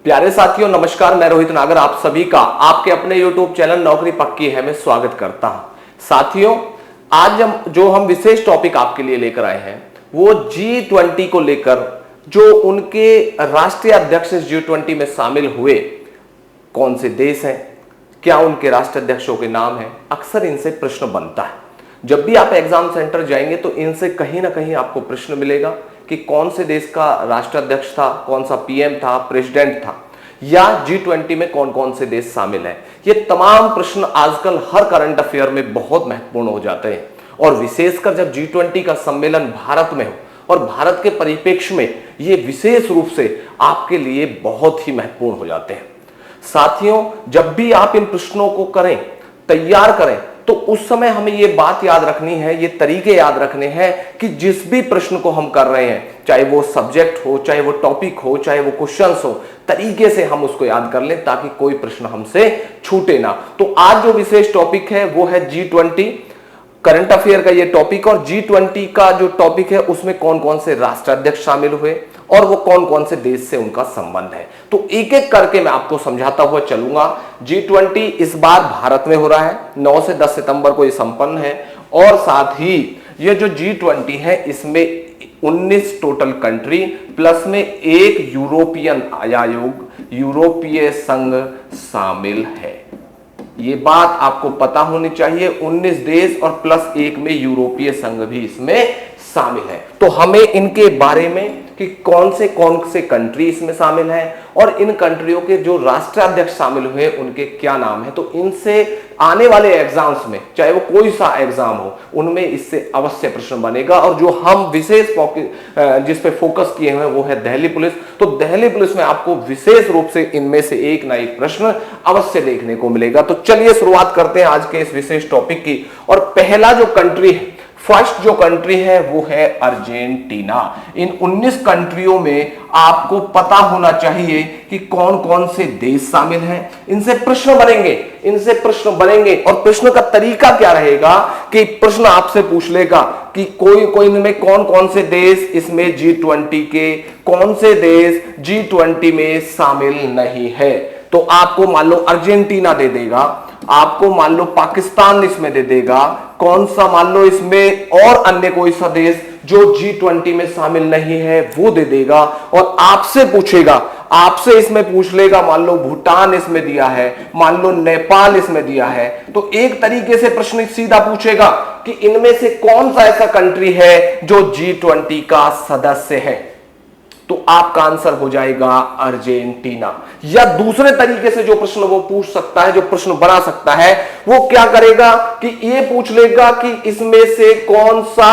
प्यारे साथियों नमस्कार, मैं रोहित नागर आप सभी का आपके अपने YouTube चैनल नौकरी पक्की है में स्वागत करता हूं। साथियों, आज हम विशेष टॉपिक आपके लिए लेकर आए हैं वो G20 को लेकर, जो उनके राष्ट्रीय अध्यक्ष G20 में शामिल हुए कौन से देश हैं, क्या उनके राष्ट्र अध्यक्षों के नाम हैं। अक्सर इनसे प्रश्न बनता है। जब भी आप एग्जाम सेंटर जाएंगे तो इनसे कहीं ना कहीं आपको प्रश्न मिलेगा कि कौन से देश का राष्ट्राध्यक्ष था, कौन सा पीएम था, प्रेसिडेंट था, या G20 में कौन कौन से देश शामिल हैं। ये तमाम प्रश्न आजकल हर करंट अफेयर में बहुत महत्वपूर्ण हो जाते हैं, और विशेषकर जब G20 का सम्मेलन भारत में हो और भारत के परिप्रेक्ष्य में ये विशेष रूप से आपके लिए बहुत ही महत्वपूर्ण हो जाते हैं। साथियों, जब भी आप इन प्रश्नों को करें, तैयार करें, तो उस समय हमें यह बात याद रखनी है, ये तरीके याद रखने हैं कि जिस भी प्रश्न को हम कर रहे हैं, चाहे वो सब्जेक्ट हो, चाहे वो टॉपिक हो, चाहे वो क्वेश्चंस हो, तरीके से हम उसको याद कर लें ताकि कोई प्रश्न हमसे छूटे ना। तो आज जो विशेष टॉपिक है वो है G20 करंट अफेयर का ये टॉपिक, और G20 का जो टॉपिक है उसमें कौन कौन से राष्ट्राध्यक्ष शामिल हुए और वो कौन कौन से देश से उनका संबंध है। तो एक एक करके मैं आपको समझाता हुआ चलूंगा। G20 इस बार भारत में हो रहा है, 9 से 10 सितंबर को ये संपन्न है, और साथ ही ये जो G20 है इसमें 19 टोटल कंट्री प्लस में एक यूरोपियन आयोग, यूरोपीय संघ शामिल है। ये बात आपको पता होनी चाहिए। 19 देश और प्लस एक में यूरोपीय संघ भी इसमें शामिल है। तो हमें इनके बारे में कि कौन से कंट्री इसमें शामिल हैं और इन कंट्रियों के जो राष्ट्राध्यक्ष शामिल हुए उनके क्या नाम है, तो इनसे आने वाले एग्जाम्स में, चाहे वो कोई सा एग्जाम हो, उनमें इससे अवश्य प्रश्न बनेगा। और जो हम विशेष जिस पे फोकस किए हुए हैं वो है दिल्ली पुलिस। तो दिल्ली पुलिस में आपको विशेष रूप से इनमें से एक ना एक प्रश्न अवश्य देखने को मिलेगा। तो चलिए शुरुआत करते हैं आज के इस विशेष टॉपिक की। और पहला जो कंट्री है, फर्स्ट जो कंट्री है वो है अर्जेंटीना। इन 19 कंट्रियों में आपको पता होना चाहिए कि कौन कौन से देश शामिल हैं। इनसे प्रश्न बनेंगे और प्रश्न का तरीका क्या रहेगा कि प्रश्न आपसे पूछ लेगा कि कोई इनमें कौन कौन से देश इसमें G20 के, कौन से देश G20 में शामिल नहीं है। तो आपको मान लो अर्जेंटीना दे देगा, आपको मान लो पाकिस्तान इसमें दे देगा, कौन सा मान लो इसमें और अन्य कोई सा देश जो G20 में शामिल नहीं है वो दे देगा, और आपसे इसमें पूछ लेगा, मान लो भूटान इसमें दिया है, मान लो नेपाल इसमें दिया है। तो एक तरीके से प्रश्न सीधा पूछेगा कि इनमें से कौन सा ऐसा कंट्री है जो G20 का सदस्य है। तो आपका आंसर हो जाएगा अर्जेंटीना। या दूसरे तरीके से जो प्रश्न वो पूछ सकता है, जो प्रश्न बना सकता है, वो क्या करेगा कि ये पूछ लेगा कि इसमें से कौन सा,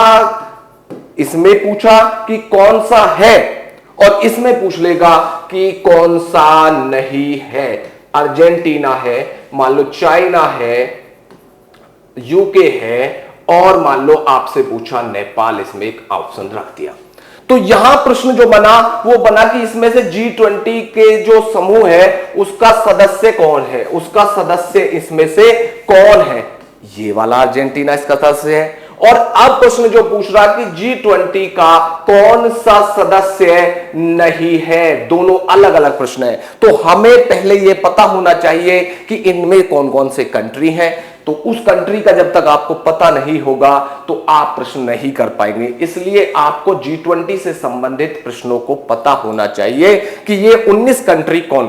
इसमें पूछा कि कौन सा है, और इसमें पूछ लेगा कि कौन सा नहीं है। अर्जेंटीना है, मान लो चाइना है, यूके है, और मान लो आपसे पूछा नेपाल, इसमें एक ऑप्शन रख दिया। तो यहां प्रश्न जो बना वो बना कि इसमें से G20 के जो समूह है उसका सदस्य कौन है, उसका सदस्य इसमें से कौन है। ये वाला अर्जेंटीना इसका सदस्य है। और अब प्रश्न जो पूछ रहा कि G20 का कौन सा सदस्य नहीं है, दोनों अलग अलग प्रश्न है। तो हमें पहले यह पता होना चाहिए कि इनमें कौन कौन से कंट्री हैं। तो उस कंट्री का जब तक आपको पता नहीं होगा तो आप प्रश्न नहीं कर पाएंगे। इसलिए आपको G20 से संबंधित प्रश्नों को पता होना चाहिए कि ये 19 कंट्री कौन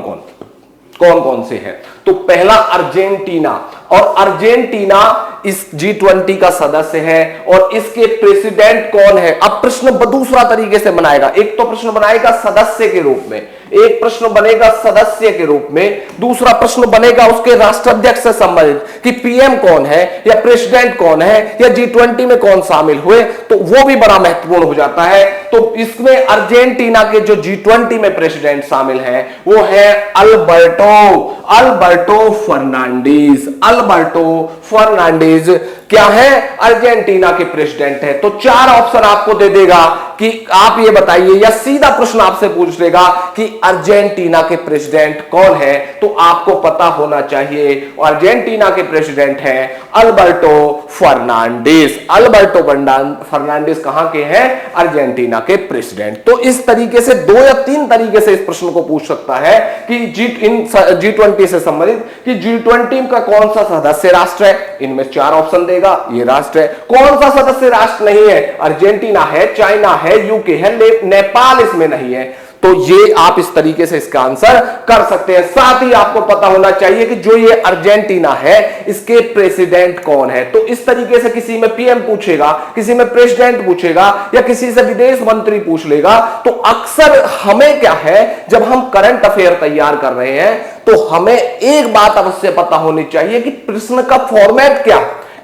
कौन से हैं। तो पहला अर्जेंटीना, और अर्जेंटीना इस G20 का सदस्य है और इसके प्रेसिडेंट कौन है। अब प्रश्न दूसरा तरीके से बनाएगा। एक तो प्रश्न बनाएगा सदस्य के रूप में, एक प्रश्न बनेगा सदस्य के रूप में, दूसरा प्रश्न बनेगा उसके राष्ट्राध्यक्ष से संबंधित कि पीएम कौन है या प्रेसिडेंट कौन है या G20 में कौन शामिल हुए, तो वो भी बड़ा महत्वपूर्ण हो जाता है। तो इसमें अर्जेंटीना के जो G20 में प्रेसिडेंट शामिल हैं वो है अल्बर्टो फर्नांडीज। क्या है? अर्जेंटीना के प्रेसिडेंट है। तो 4 ऑप्शन आपको दे देगा कि आप ये बताइए, या सीधा प्रश्न आपसे पूछ लेगा कि अर्जेंटीना के प्रेसिडेंट कौन है, तो आपको पता होना चाहिए अर्जेंटीना के प्रेसिडेंट हैं अल्बर्टो फर्नांडिस। अल्बर्टो फर्नांडिस कहां के हैं? अर्जेंटीना के प्रेसिडेंट। तो इस तरीके से 2 या 3 तरीके से इस प्रश्न को पूछ सकता है कि G20 से संबंधित कि G20 का कौन सा सदस्य राष्ट्र है। इनमें 4 ऑप्शन देगा, ये राष्ट्र है। कौन सा सदस्य राष्ट्र नहीं है? अर्जेंटीना है, चाइना है, यूके है, नेपाल इसमें नहीं है। तो ये आप इस तरीके से इसका आंसर कर सकते हैं। साथ ही आपको पता होना चाहिए कि जो ये अर्जेंटीना है इसके प्रेसिडेंट कौन है। तो इस तरीके से किसी में पीएम पूछेगा, किसी में प्रेसिडेंट पूछेगा, या किसी से विदेश मंत्री पूछ लेगा, तो अक्सर हमें क्या है, जब हम करंट अफेयर तैयार कर रहे हैं तो हमें एक बात अवश्य पता होनी चाहिए कि प्रश्न का फॉर्मेट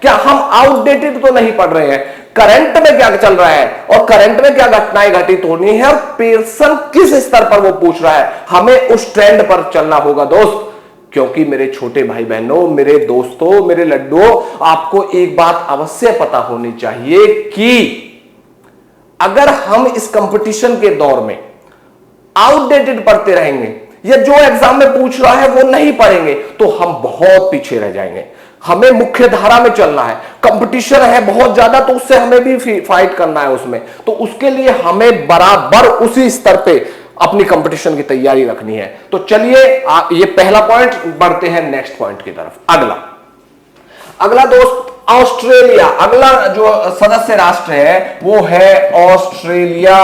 क्या हम आउटडेटेड तो नहीं पढ़ रहे हैं, करंट में क्या चल रहा है और करंट में क्या घटनाएं घटित होनी है और पर्सन किस स्तर पर वो पूछ रहा है, हमें उस ट्रेंड पर चलना होगा दोस्त। क्योंकि मेरे छोटे भाई बहनों, मेरे दोस्तों, मेरे लड्डुओं, आपको एक बात अवश्य पता होनी चाहिए कि अगर हम इस कंपटीशन के दौर में आउटडेटेड पढ़ते रहेंगे या जो एग्जाम में पूछ रहा है वो नहीं पढ़ेंगे तो हम बहुत पीछे रह जाएंगे। हमें मुख्य धारा में चलना है, कंपटीशन है बहुत ज्यादा, तो उससे हमें भी फाइट करना है उसमें, तो उसके लिए हमें बराबर उसी स्तर पे अपनी कंपटीशन की तैयारी रखनी है। तो चलिए ये पहला पॉइंट, बढ़ते हैं नेक्स्ट पॉइंट की तरफ। अगला दोस्त ऑस्ट्रेलिया। अगला जो सदस्य राष्ट्र है वो है ऑस्ट्रेलिया।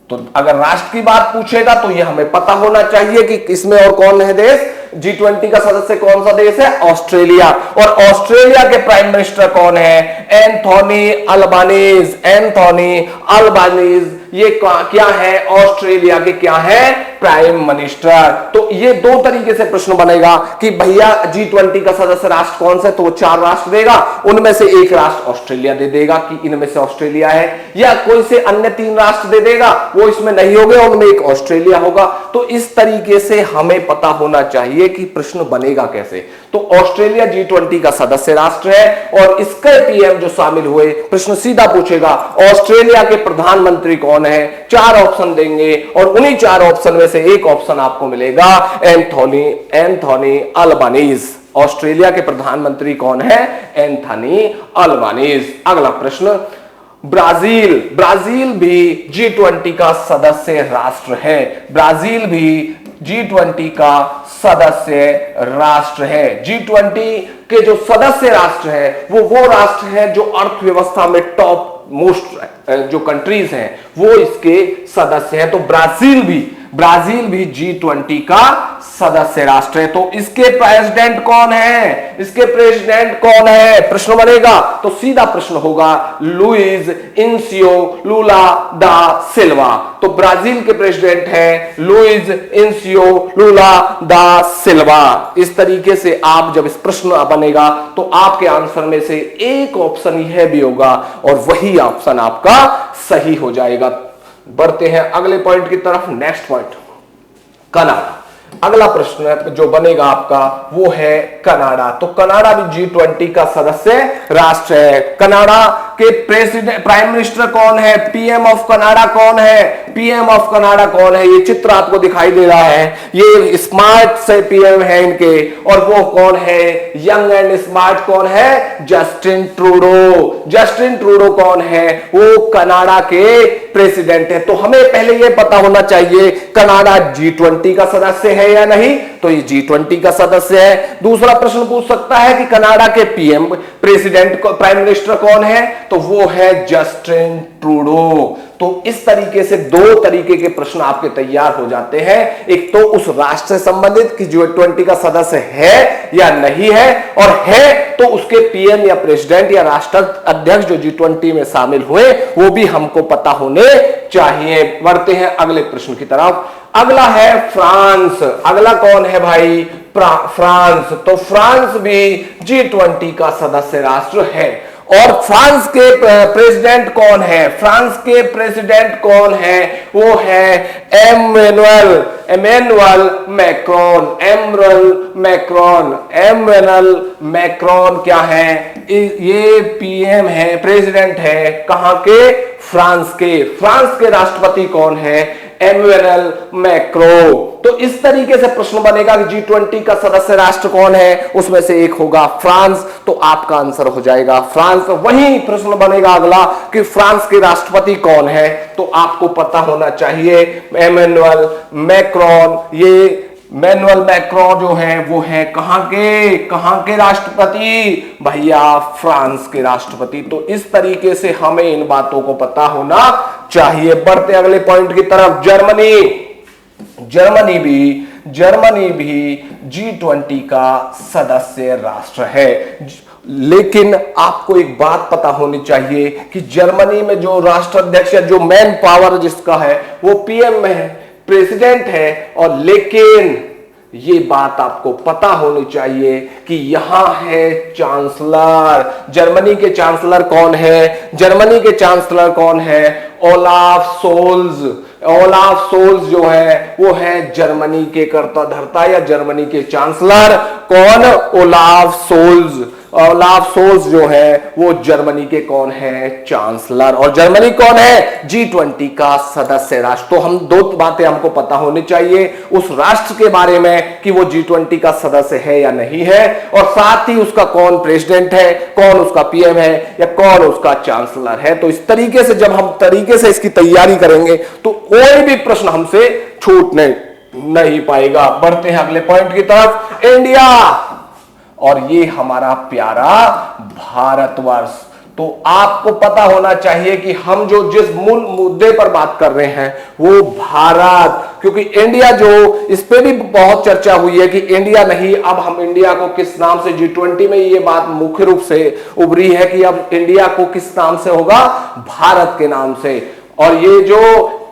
तो अगर राष्ट्र की बात पूछेगा तो ये हमें पता होना चाहिए कि इसमें और कौन है देश, G20 का सदस्य कौन सा देश है? ऑस्ट्रेलिया। और ऑस्ट्रेलिया के प्राइम मिनिस्टर कौन है? Anthony Albanese. एंथोनी अल्बानीज ये क्या है? ऑस्ट्रेलिया के क्या है? Prime minister. तो ये 2 तरीके से प्रश्न बनेगा कि भैया G20 का सदस्य राष्ट्र कौन सा, तो वो 4 राष्ट्र देगा, उनमें से एक राष्ट्र ऑस्ट्रेलिया दे देगा कि इनमें से ऑस्ट्रेलिया है, या कोई से अन्य 3 राष्ट्र दे देगा, वो इसमें नहीं होंगे, उनमें एक ऑस्ट्रेलिया होगा। तो इस तरीके से हमें पता होना चाहिए कि प्रश्न बनेगा कैसे। तो ऑस्ट्रेलिया G20 का सदस्य राष्ट्र है और इसके पीएम जो शामिल हुए, प्रश्न सीधा पूछेगा ऑस्ट्रेलिया के प्रधानमंत्री कौन है, 4 ऑप्शन देंगे और उन्हीं 4 ऑप्शन में से एक ऑप्शन आपको मिलेगा एंथोनी अल्बानीज। ऑस्ट्रेलिया के प्रधानमंत्री कौन है? Anthony Albanese. अगला प्रश्न, ब्राजील भी G20 का सदस्य राष्ट्र है। ब्राजील भी G20 का सदस्य राष्ट्र है। G20 के जो सदस्य राष्ट्र है वो राष्ट्र है जो अर्थव्यवस्था में टॉप मोस्ट जो कंट्रीज हैं वो इसके सदस्य हैं। तो ब्राजील भी G20 का सदस्य राष्ट्र है। तो इसके प्रेसिडेंट कौन है? इसके प्रेसिडेंट कौन है? प्रश्न बनेगा तो सीधा प्रश्न होगा लुइज इनसियो लुला दा सिल्वा। तो ब्राजील के प्रेसिडेंट है लुइज इनसियो लुला दा सिल्वा। इस तरीके से आप जब इस प्रश्न बनेगा तो आपके आंसर में से एक ऑप्शन यह भी होगा और वही ऑप्शन आपका सही हो जाएगा। बढ़ते हैं अगले पॉइंट की तरफ। Next point, Canada. अगला प्रश्न जो बनेगा आपका वो है कनाडा। तो कनाडा भी G20 का सदस्य राष्ट्र है। कनाडा के प्रेसिडेंट प्राइम मिनिस्टर कौन है? पीएम ऑफ कनाडा कौन है? पीएम ऑफ कनाडा कौन है? ये चित्र आपको दिखाई दे रहा है, ये स्मार्ट से पीएम है इनके, और वो कौन है? यंग एंड स्मार्ट कौन है? Justin Trudeau. जस्टिन ट्रूडो कौन है? वो कनाडा के प्रेसिडेंट है। तो हमें पहले ये पता होना चाहिए कनाडा G20 का सदस्य है या नहीं, तो ये G20 का सदस्य है। दूसरा प्रश्न पूछ सकता है कि कनाडा के पीएम प्रेसिडेंट प्राइम मिनिस्टर कौन है, तो वो है जस्टिन ट्रूडो। तो इस तरीके से 2 तरीके के प्रश्न आपके तैयार हो जाते हैं। एक तो उस राष्ट्र से संबंधित कि G20 का सदस्य है या नहीं है, और है तो उसके पीएम या प्रेसिडेंट या राष्ट्र अध्यक्ष जो G20 में शामिल हुए वो भी हमको पता होने चाहिए। बढ़ते हैं अगले प्रश्न की तरफ। अगला है फ्रांस। अगला कौन है भाई? फ्रांस। तो फ्रांस भी G20 का सदस्य राष्ट्र है। और फ्रांस के प्रेसिडेंट कौन है? फ्रांस के प्रेसिडेंट कौन है? वो है एमेनुअल मैक्रोन। एमेनुअल मैक्रोन क्या है? ये पीएम है, प्रेसिडेंट है कहां के? फ्रांस के। फ्रांस के राष्ट्रपति कौन है? Emmanuel Macron. तो इस तरीके से प्रश्न बनेगा कि G20 का सदस्य राष्ट्र कौन है, उसमें से एक होगा फ्रांस, तो आपका आंसर हो जाएगा फ्रांस। वही प्रश्न बनेगा अगला कि फ्रांस के राष्ट्रपति कौन है, तो आपको पता होना चाहिए एमेनुअल मैक्रोन। ये एमेनुअल मैक्रोन जो है वो है कहां के राष्ट्रपति? भैया फ्रांस के राष्ट्रपति। तो इस तरीके से हमें इन बातों को पता होना चाहिए। बढ़ते अगले पॉइंट की तरफ। जर्मनी भी G20 का सदस्य राष्ट्र है। लेकिन आपको एक बात पता होनी चाहिए कि जर्मनी में जो राष्ट्राध्यक्ष है, जो मैन पावर जिसका है, वो पीएम में है, प्रेसिडेंट है। और लेकिन ये बात आपको पता होनी चाहिए कि यहां है चांसलर। जर्मनी के चांसलर कौन है? जर्मनी के चांसलर कौन है? ओलाफ सोल्ज जो है वो है जर्मनी के कर्ता धर्ता या जर्मनी के चांसलर। कौन? ओलाफ सोल्ज जो है वो जर्मनी के कौन है? चांसलर। और जर्मनी कौन है? G20 का सदस्य राष्ट्र। तो हम दो बातें हमको पता होनी चाहिए उस राष्ट्र के बारे में कि वो G20 का सदस्य है या नहीं है, और साथ ही उसका कौन प्रेसिडेंट है, कौन उसका पीएम है या कौन उसका चांसलर है। तो इस तरीके से जब हम तरीके से इसकी तैयारी करेंगे तो कोई भी प्रश्न हमसे छूटने नहीं पाएगा। बढ़ते हैं अगले पॉइंट की तरफ। इंडिया और ये हमारा प्यारा भारतवर्ष। तो आपको पता होना चाहिए कि हम जो जिस मूल मुद्दे पर बात कर रहे हैं वो भारत, क्योंकि इंडिया जो इस पे भी बहुत चर्चा हुई है कि इंडिया नहीं, अब हम इंडिया को किस नाम से, G20 में ये बात मुख्य रूप से उभरी है कि अब इंडिया को किस नाम से होगा? भारत के नाम से। और ये जो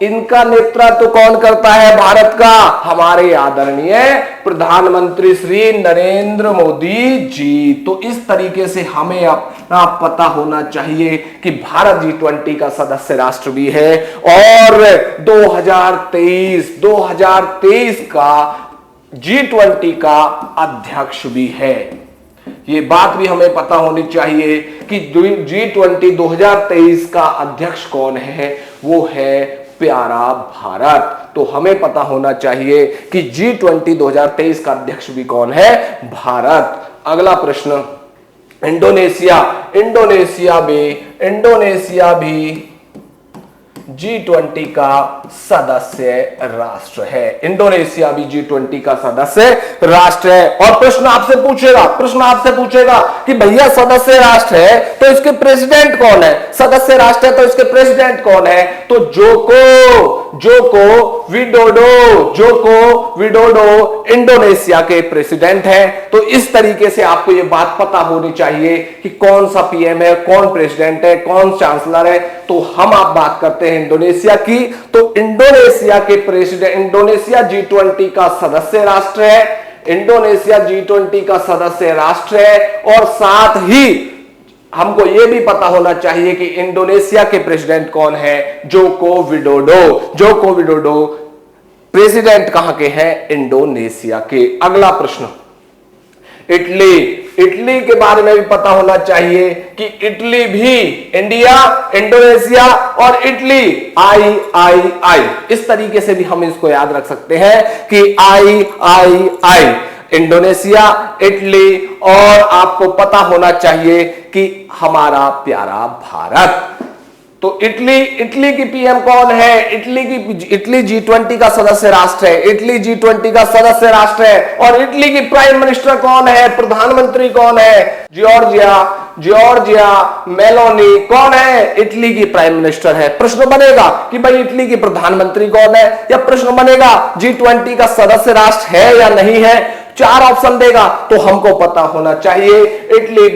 इनका नेतृत्व तो कौन करता है भारत का? हमारे आदरणीय प्रधानमंत्री श्री नरेंद्र मोदी जी। तो इस तरीके से हमें अपना पता होना चाहिए कि भारत G20 का सदस्य राष्ट्र भी है और 2023 का G20 का अध्यक्ष भी है। ये बात भी हमें पता होनी चाहिए कि G20 2023 का अध्यक्ष कौन है? वो है प्यारा भारत। तो हमें पता होना चाहिए कि G20 2023 का अध्यक्ष भी कौन है? भारत। अगला प्रश्न, इंडोनेशिया भी G20 का सदस्य राष्ट्र है। इंडोनेशिया भी G20 का सदस्य राष्ट्र है। और प्रश्न आपसे पूछेगा कि भैया सदस्य राष्ट्र है तो इसके प्रेसिडेंट कौन है? सदस्य राष्ट्र है तो इसके प्रेसिडेंट कौन है? तो जोको विडोडो इंडोनेशिया के प्रेसिडेंट है। तो इस तरीके से आपको यह बात पता होनी चाहिए कि कौन सा पीएम है, कौन प्रेसिडेंट है, कौन चांसलर है। तो हम आप बात करते हैं इंडोनेशिया की। तो इंडोनेशिया के प्रेसिडेंट, इंडोनेशिया G20 का सदस्य राष्ट्र है। इंडोनेशिया G20 का सदस्य राष्ट्र है और साथ ही हमको यह भी पता होना चाहिए कि इंडोनेशिया के प्रेसिडेंट कौन है? जोको विडोडो प्रेसिडेंट कहां के हैं? इंडोनेशिया के। अगला प्रश्न, इटली के बारे में भी पता होना चाहिए कि इटली भी इंडिया, इंडोनेशिया और इटली आई। इस तरीके से भी हम इसको याद रख सकते हैं कि आई इंडोनेशिया, इटली। और आपको पता होना चाहिए कि हमारा प्यारा भारत। तो इटली की पीएम कौन है? इटली G20 का सदस्य राष्ट्र है। इटली G20 का सदस्य राष्ट्र है। और इटली की प्राइम मिनिस्टर कौन है? प्रधानमंत्री कौन है? जॉर्जिया मेलोनी कौन है? इटली की प्राइम मिनिस्टर है। प्रश्न बनेगा कि भाई इटली की प्रधानमंत्री कौन है, या प्रश्न बनेगा G20 का सदस्य राष्ट्र है या नहीं है। 4 ऑप्शन देगा तो हमको पता होना चाहिए इटली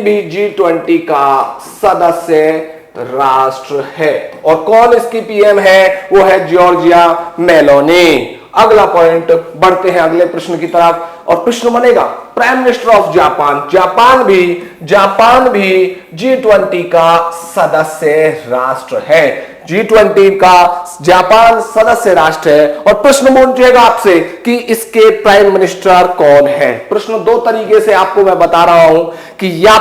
भी G20 का सदस्य राष्ट्र है। और कौन इसकी पीएम है? वो है जॉर्जिया मेलोनी। अगला पॉइंट, बढ़ते हैं अगले प्रश्न की तरफ। और प्रश्न बनेगा prime minister of Japan. Japan भी G20 का सदस्य राष्ट्र है। G20 का जापान सदस्य राष्ट्र है। और प्रश्न पूछेगा आपसे कि इसके प्राइम मिनिस्टर कौन है। प्रश्न दो तरीके से आपको मैं बता रहा हूं कि या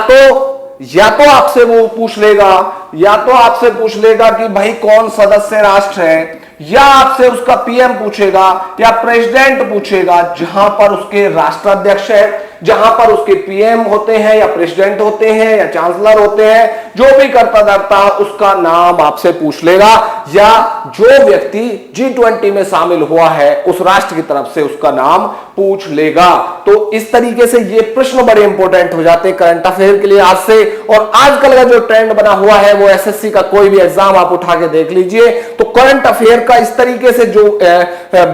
तो आपसे वो पूछ लेगा, या तो आपसे पूछ लेगा कि भाई कौन सदस्य राष्ट्र है, या आपसे उसका पीएम पूछेगा या प्रेसिडेंट पूछेगा, जहां पर उसके राष्ट्राध्यक्ष है, जहां पर उसके पीएम होते हैं या प्रेसिडेंट होते हैं या चांसलर होते हैं, जो भी करता धरता उसका नाम आपसे पूछ लेगा, या जो व्यक्ति G20 में शामिल हुआ है उस राष्ट्र की तरफ से उसका नाम पूछ लेगा। तो इस तरीके से ये प्रश्न बड़े इंपॉर्टेंट हो जाते हैं करंट अफेयर के लिए आज से। और आजकल का जो ट्रेंड बना हुआ है वो एसएससी का कोई भी एग्जाम आप उठा के देख लीजिए तो करंट अफेयर का इस तरीके से जो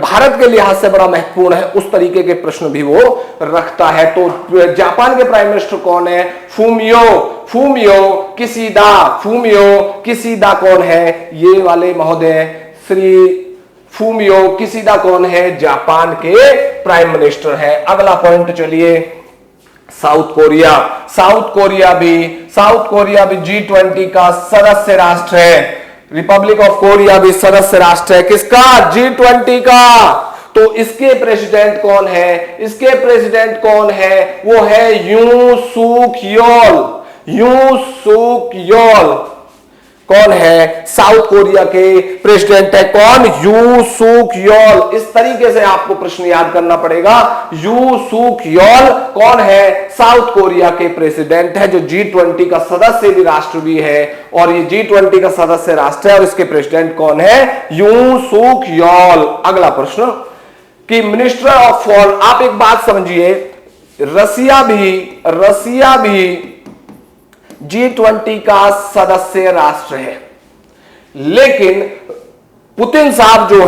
भारत के लिहाज से बड़ा महत्वपूर्ण है उस तरीके के प्रश्न भी वो रखता है। तो जापान के प्राइम मिनिस्टर कौन है? फूमियो किशिदा कौन है? ये वाले महोदय श्री फूमियो किशिदा कौन है? जापान के प्राइम मिनिस्टर है। अगला पॉइंट चलिए, साउथ कोरिया भी G20 का सदस्य राष्ट्र है। रिपब्लिक ऑफ कोरिया भी सदस्य राष्ट्र है किसका? G20 का। तो इसके प्रेसिडेंट कौन है? वो है यूं सूक योल। कौन है? साउथ कोरिया के प्रेसिडेंट है कौन? यूं सूक योल। इस तरीके से आपको प्रश्न याद करना पड़ेगा। यूं सूक योल कौन है? साउथ कोरिया के प्रेसिडेंट है, जो G20 का सदस्य भी राष्ट्र भी है, और ये G20 का सदस्य राष्ट्र है और इसके प्रेसिडेंट कौन है? यूं सूक योल। अगला प्रश्न कि मिनिस्टर ऑफ फॉरेन, आप एक बात समझिए, रसिया भी G20 का सदस्य राष्ट्र है, लेकिन पुतिन साहब जो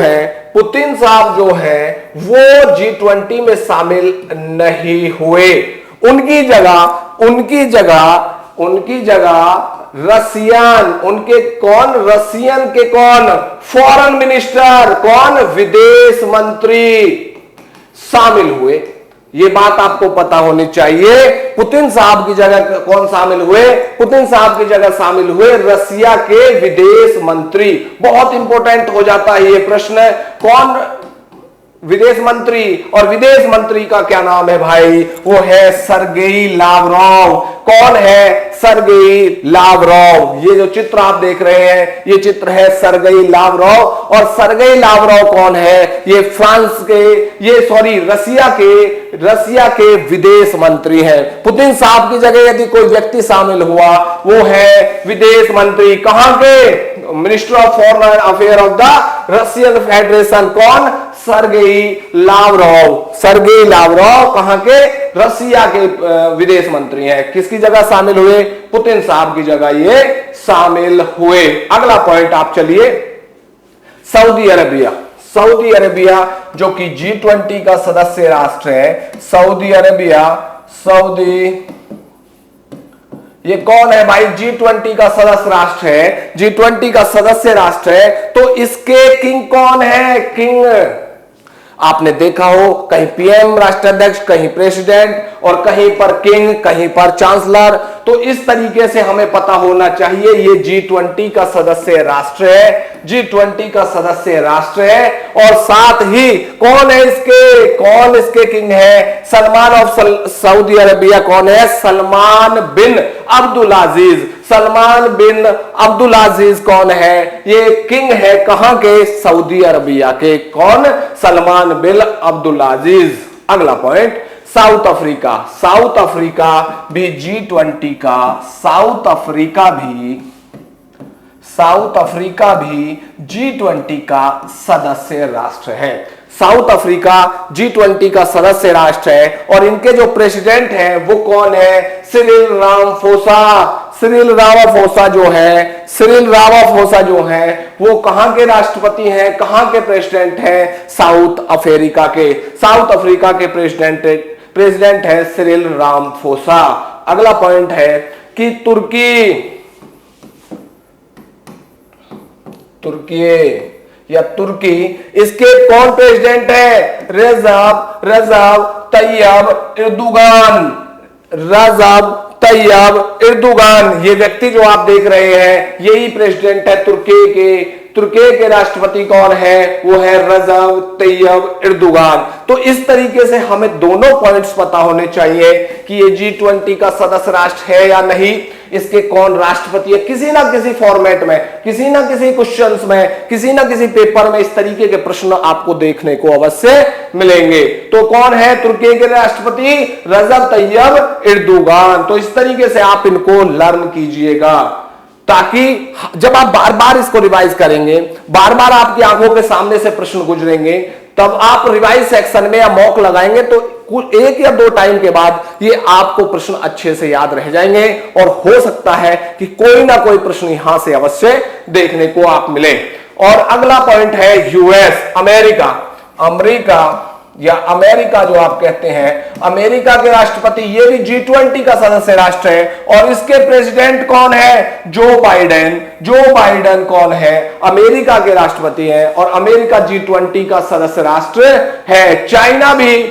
है वो G20 में शामिल नहीं हुए। उनकी जगह रसियन, रसियन के फॉरेन मिनिस्टर, विदेश मंत्री शामिल हुए। ये बात आपको पता होनी चाहिए। पुतिन साहब की जगह कौन शामिल हुए? पुतिन साहब की जगह शामिल हुए रसिया के विदेश मंत्री। बहुत इंपॉर्टेंट हो जाता है ये प्रश्न, कौन विदेश मंत्री, और विदेश मंत्री का क्या नाम है भाई? वो है सर्गेई लावरोव। कौन है? Sergei Lavrov. ये जो चित्र आप देख रहे हैं ये चित्र है सर्गेई लावरोव। और सर्गेई लावरोव कौन है? ये रसिया के विदेश मंत्री हैं। पुतिन साहब की जगह यदि कोई व्यक्ति शामिल हुआ वो है विदेश मंत्री, कहां के? Minister of foreign affair of the Russian federation. कौन? सर्गेई लावरोव कहां के? रसिया के विदेश मंत्री हैं। किसकी जगह शामिल हुए? पुतिन साहब की जगह ये शामिल हुए। अगला पॉइंट आप चलिए, सऊदी अरेबिया जो कि G20 का सदस्य राष्ट्र है। ये कौन है भाई? G20 का सदस्य राष्ट्र है, G20 का सदस्य राष्ट्र है। तो इसके किंग कौन है? किंग आपने देखा हो, कहीं पीएम राष्ट्राध्यक्ष, कहीं प्रेसिडेंट, और कहीं पर किंग, कहीं पर चांसलर। तो इस तरीके से हमें पता होना चाहिए ये G20 का सदस्य राष्ट्र है। और साथ ही कौन इसके किंग है? सलमान ऑफ सऊदी अरेबिया कौन है? सलमान बिन अब्दुल अजीज कौन है? ये किंग है कहां के? सऊदी अरेबिया के। कौन? सलमान बिन अब्दुल अजीज। अगला पॉइंट, साउथ अफ्रीका भी G20 का, साउथ अफ्रीका भी G20 का सदस्य राष्ट्र है। साउथ अफ्रीका G20 का सदस्य राष्ट्र है और इनके जो प्रेसिडेंट हैं वो कौन है? सिरिल रामाफोसा जो है वो कहां के राष्ट्रपति हैं, कहां के प्रेसिडेंट हैं? साउथ अफ्रीका के प्रेसिडेंट है सिरिल रामाफोसा। अगला पॉइंट है कि तुर्की, इसके कौन प्रेसिडेंट है? रजब तैयब तैयब एर्दोगान, ये व्यक्ति जो आप देख रहे हैं यही प्रेसिडेंट है तुर्की के। तुर्की के राष्ट्रपति कौन है? वो है रजब तैयब एर्दोगान। तो इस तरीके से हमें दोनों पॉइंट्स पता होने चाहिए कि ये G20 का सदस्य राष्ट्र है या नहीं, इसके कौन राष्ट्रपति है। किसी ना किसी फॉर्मेट में, किसी ना किसी क्वेश्चंस में, किसी ना किसी पेपर में इस तरीके के प्रश्न आपको देखने को अवश्य मिलेंगे। तो कौन है तुर्की के राष्ट्रपति? रजब तैयब एर्दोगान। तो इस तरीके से आप इनको लर्न कीजिएगा, ताकि जब आप बार बार इसको रिवाइज करेंगे, बार बार आपकी आंखों के सामने से प्रश्न गुजरेंगे, तब आप रिवाइज सेक्शन में या मॉक लगाएंगे तो कुछ 1 या 2 टाइम के बाद ये आपको प्रश्न अच्छे से याद रह जाएंगे और हो सकता है कि कोई ना कोई प्रश्न यहां से अवश्य देखने को आप मिले। और अगला पॉइंट है यूएस, अमेरिका। अमेरिका या अमेरिका जो आप कहते हैं, अमेरिका के राष्ट्रपति, ये भी G20 का सदस्य राष्ट्र है और इसके प्रेसिडेंट कौन है? Joe Biden. जो बाइडेन कौन है? अमेरिका के राष्ट्रपति हैं और अमेरिका G20 का सदस्य राष्ट्र है। चाइना भी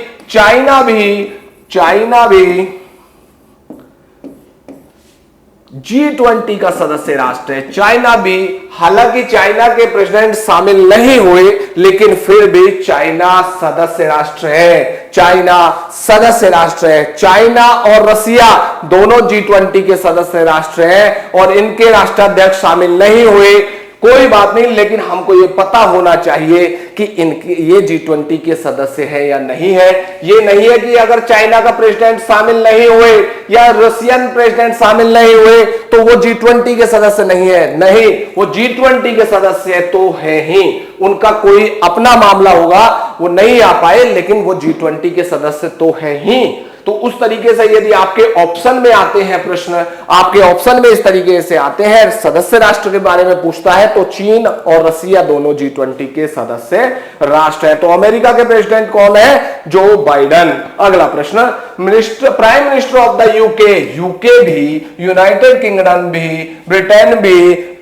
G20 का सदस्य राष्ट्र है। चाइना भी, हालांकि चाइना के प्रेसिडेंट शामिल नहीं हुए, लेकिन फिर भी चाइना सदस्य राष्ट्र है। चाइना सदस्य राष्ट्र है। चाइना और रसिया दोनों G20 के सदस्य राष्ट्र हैं और इनके राष्ट्राध्यक्ष शामिल नहीं हुए। कोई बात नहीं, लेकिन हमको ये पता होना चाहिए कि इनके ये G20 के सदस्य है या नहीं है। ये नहीं है कि अगर चाइना का प्रेसिडेंट शामिल नहीं हुए या रशियन प्रेसिडेंट शामिल नहीं हुए तो वो G20 के सदस्य नहीं है। नहीं, वो G20 के सदस्य तो है ही। उनका कोई अपना मामला होगा, वो नहीं आ पाए, लेकिन वो G20 के सदस्य तो है ही। तो उस तरीके से यदि आपके ऑप्शन में आते हैं प्रश्न, आपके ऑप्शन में इस तरीके से आते हैं, सदस्य राष्ट्र के बारे में पूछता है, तो चीन और रसिया दोनों G20 के सदस्य राष्ट्र है। तो अमेरिका के प्रेसिडेंट कौन है? Joe Biden. अगला प्रश्न, prime minister of the UK. UK भी, यूनाइटेड किंगडम भी, ब्रिटेन भी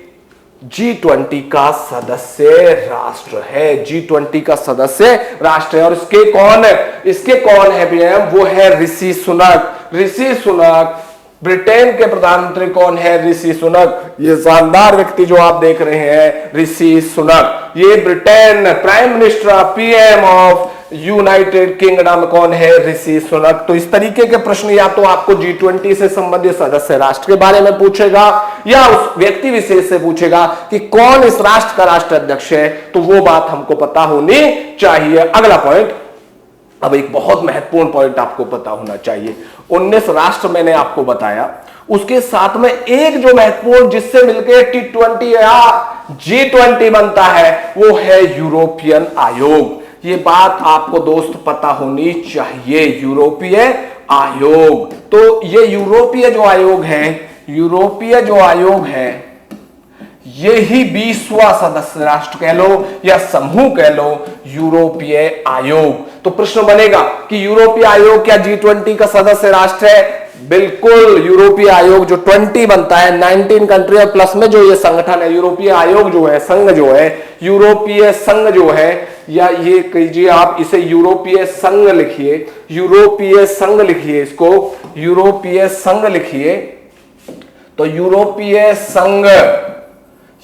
G20 का सदस्य राष्ट्र है। G20 का सदस्य राष्ट्र है और इसके कौन है पीएम? वो है ऋषि सुनक। ऋषि सुनक। ब्रिटेन के प्रधानमंत्री कौन है? ऋषि सुनक। ये शानदार व्यक्ति जो आप देख रहे हैं, ऋषि सुनक, ये Britain prime minister, PM of United kingdom कौन है? ऋषि सुनक। तो इस तरीके के प्रश्न या तो आपको G20 से संबंधित सदस्य राष्ट्र के बारे में पूछेगा या उस व्यक्ति विशेष से पूछेगा कि कौन इस राष्ट्र का राष्ट्राध्यक्ष है, तो वो बात हमको पता होनी चाहिए। अगला पॉइंट, अब एक बहुत महत्वपूर्ण पॉइंट आपको पता होना चाहिए। 19 राष्ट्र मैंने आपको बताया, उसके साथ में एक जो महत्वपूर्ण जिससे मिलकर T20 या G20 बनता है वो है यूरोपियन आयोग। ये बात आपको दोस्त पता होनी चाहिए, यूरोपीय आयोग। तो ये यूरोपीय जो आयोग है, यही 20वां सदस्य राष्ट्र कह लो या समूह कह लो, यूरोपीय आयोग। तो प्रश्न बनेगा कि यूरोपीय आयोग क्या G20 का सदस्य राष्ट्र है? बिल्कुल, यूरोपीय आयोग जो 20 बनता है, 19 कंट्री और प्लस में जो ये संगठन है, यूरोपीय आयोग जो है, संघ जो है, यूरोपीय संघ जो है, या ये कीजिए आप इसे यूरोपीय संघ लिखिए, यूरोपीय संघ लिखिए, इसको यूरोपीय संघ लिखिए। तो यूरोपीय संघ,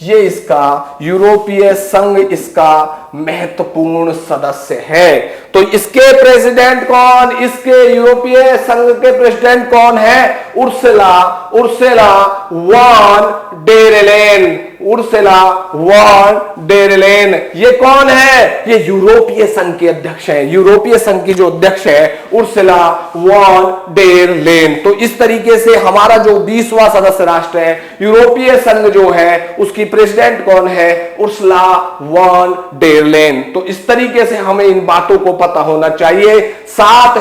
ये इसका यूरोपीय संघ इसका महत्वपूर्ण सदस्य है। तो इसके प्रेसिडेंट कौन? इसके यूरोपीय संघ के प्रेसिडेंट कौन है? Ursula von der Leyen. Ursula von der Leyen, ये कौन है? ये यूरोपीय संघ के अध्यक्ष हैं। यूरोपीय संघ की जो अध्यक्ष है उर्सुला वॉन डेर लेyen। तो इस तरीके से हमारा जो 20वां सदस्य राष्ट्र है, यूरोपीय संघ जो है, उसकी प्रेसिडेंट कौन है? Ursula von der Leyen. तो इस तरीके से हमें इन बातों को पता होना चाहिए। साथ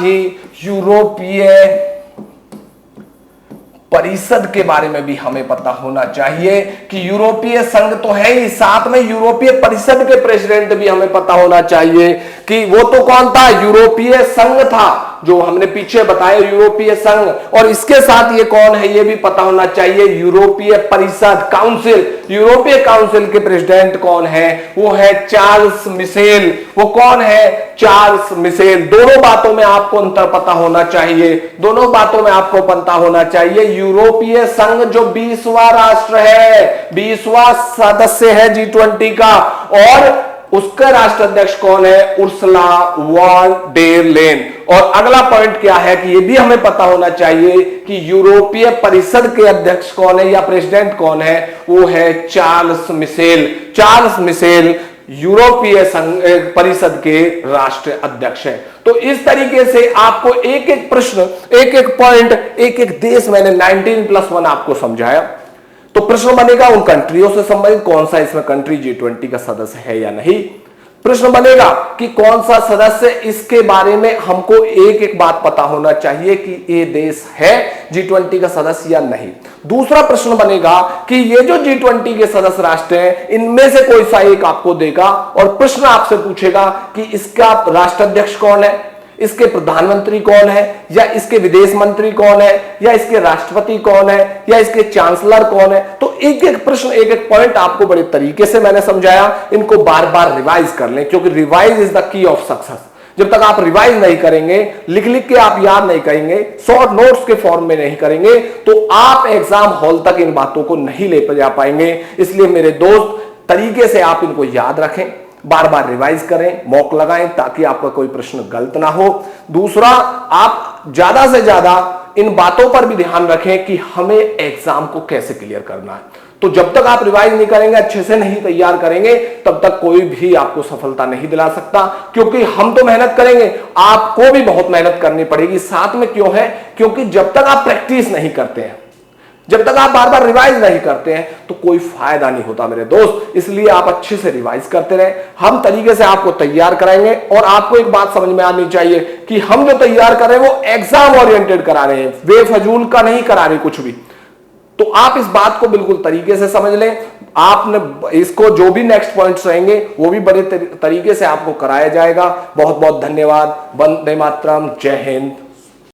ही यूरोपीय परिषद के बारे में भी हमें पता होना चाहिए कि यूरोपीय संघ तो है ही, साथ में यूरोपीय परिषद के प्रेसिडेंट भी हमें पता होना चाहिए कि वो तो कौन था, यूरोपीय संघ था, जो हमने पीछे बताया यूरोपीय संघ। और इसके साथ ये कौन है ये भी पता होना चाहिए, यूरोपीय परिषद, काउंसिल। यूरोपीय काउंसिल के प्रेसिडेंट कौन है, वो है चार्ल्स मिशेल। वो कौन है, चार्ल्स मिशेल। दोनों बातों में आपको अंतर पता होना चाहिए, दोनों बातों में आपको पता होना चाहिए। यूरोपीय संघ जो 20वां राष्ट्र है, 20वां सदस्य है G20 का, और उसका राष्ट्राध्यक्ष कौन है, उर्सुला वॉन डेर लेन। और अगला पॉइंट क्या है कि यह भी हमें पता होना चाहिए कि यूरोपीय परिषद के अध्यक्ष कौन है या प्रेसिडेंट कौन है, वो है चार्ल्स मिशेल। चार्ल्स मिशेल यूरोपीय परिषद के राष्ट्र अध्यक्ष हैं। तो इस तरीके से आपको एक एक प्रश्न, एक एक पॉइंट, एक एक देश मैंने 19+1 आपको समझाया। तो प्रश्न बनेगा उन कंट्रियों से संबंधित, कौन सा इसमें कंट्री G20 का सदस्य है या नहीं। प्रश्न बनेगा कि कौन सा सदस्य, इसके बारे में हमको एक एक बात पता होना चाहिए कि ये देश है G20 का सदस्य या नहीं। दूसरा प्रश्न बनेगा कि ये जो G20 के सदस्य राष्ट्र हैं, इनमें से कोई सा एक आपको देगा और प्रश्न आपसे पूछेगा कि इसका राष्ट्राध्यक्ष कौन है, इसके प्रधानमंत्री कौन है, या इसके विदेश मंत्री कौन है, या इसके राष्ट्रपति कौन है, या इसके चांसलर कौन है। तो एक एक प्रश्न, एक एक पॉइंट आपको बड़े तरीके से मैंने समझाया। इनको बार बार रिवाइज कर लें, क्योंकि revise is the key of success. जब तक आप रिवाइज नहीं करेंगे, लिख लिख के आप याद नहीं करेंगे, शॉर्ट नोट्स के फॉर्म में नहीं करेंगे, तो आप एग्जाम हॉल तक इन बातों को नहीं ले जा पाएंगे। इसलिए मेरे दोस्त, तरीके से आप इनको याद रखें, बार बार रिवाइज करें, मॉक लगाएं, ताकि आपका कोई प्रश्न गलत ना हो। दूसरा, आप ज्यादा से ज्यादा इन बातों पर भी ध्यान रखें कि हमें एग्जाम को कैसे क्लियर करना है। तो जब तक आप रिवाइज नहीं करेंगे, अच्छे से नहीं तैयार करेंगे, तब तक कोई भी आपको सफलता नहीं दिला सकता। क्योंकि हम तो मेहनत करेंगे, आपको भी बहुत मेहनत करनी पड़ेगी साथ में। क्यों है, क्योंकि जब तक आप प्रैक्टिस नहीं करते हैं, जब तक आप बार बार रिवाइज नहीं करते हैं, तो कोई फायदा नहीं होता मेरे दोस्त। इसलिए आप अच्छे से रिवाइज करते रहें, हम तरीके से आपको तैयार कराएंगे। और आपको एक बात समझ में आनी चाहिए कि हम जो तैयार कर रहे हैं वो एग्जाम ओरिएंटेड करा रहे हैं, बेफजूल का नहीं करा रहे कुछ भी। तो आप इस बात को बिल्कुल तरीके से समझ लें। आपने इसको, जो भी नेक्स्ट पॉइंट्स रहेंगे वो भी बड़े तरीके से आपको कराया जाएगा। बहुत बहुत धन्यवाद। वंदे मातरम। जय हिंद।